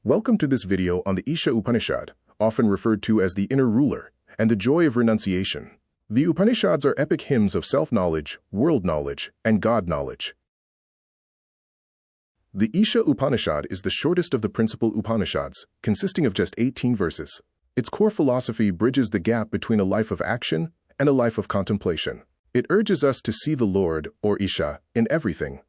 Welcome to this video on the Isha Upanishad, often referred to as the inner ruler, and the joy of renunciation. The Upanishads are epic hymns of self-knowledge, world knowledge, and God knowledge. The Isha Upanishad is the shortest of the principal Upanishads, consisting of just 18 verses. Its core philosophy bridges the gap between a life of action and a life of contemplation. It urges us to see the Lord, or Isha, in everything.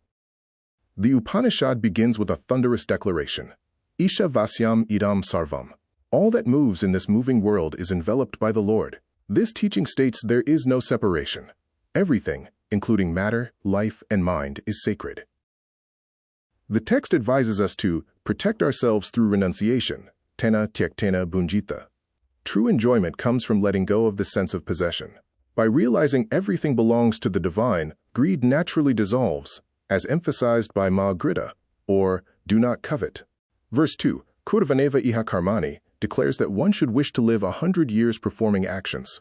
The Upanishad begins with a thunderous declaration. Isha Vasyam Idam Sarvam. All that moves in this moving world is enveloped by the Lord. This teaching states there is no separation. Everything, including matter, life, and mind, is sacred. The text advises us to protect ourselves through renunciation, Tena Tyaktena Bhunjithah. True enjoyment comes from letting go of the sense of possession. By realizing everything belongs to the divine, greed naturally dissolves, as emphasized by Ma Grita, or do not covet. Verse 2, Kurvanneva Iha Karmani, declares that one should wish to live 100 years performing actions.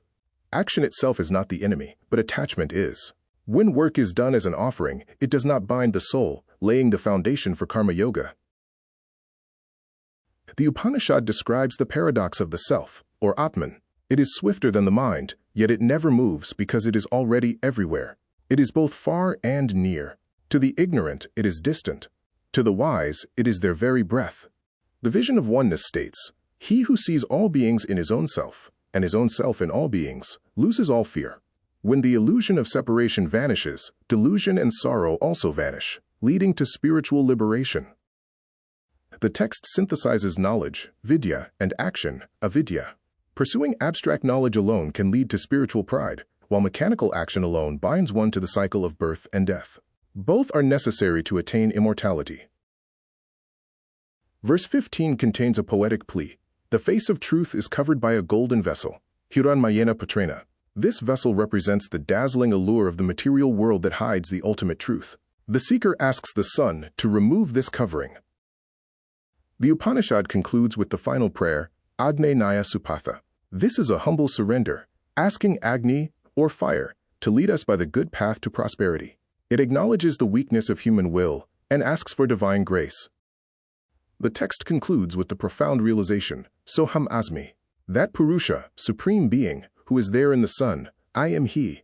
Action itself is not the enemy, but attachment is. When work is done as an offering, it does not bind the soul, laying the foundation for karma yoga. The Upanishad describes the paradox of the self, or Atman. It is swifter than the mind, yet it never moves because it is already everywhere. It is both far and near. To the ignorant, it is distant. To the wise, it is their very breath. The vision of oneness states, he who sees all beings in his own self, and his own self in all beings, loses all fear. When the illusion of separation vanishes, delusion and sorrow also vanish, leading to spiritual liberation. The text synthesizes knowledge, vidya, and action, avidya. Pursuing abstract knowledge alone can lead to spiritual pride, while mechanical action alone binds one to the cycle of birth and death. Both are necessary to attain immortality. Verse 15 contains a poetic plea. The face of truth is covered by a golden vessel, Hiranmayena Patrena. This vessel represents the dazzling allure of the material world that hides the ultimate truth. The seeker asks the sun to remove this covering. The Upanishad concludes with the final prayer, Agni Naya Supatha. This is a humble surrender, asking Agni, or fire, to lead us by the good path to prosperity. It acknowledges the weakness of human will and asks for divine grace. The text concludes with the profound realization, Soham Asmi, that Purusha, supreme being, who is there in the sun, I am he,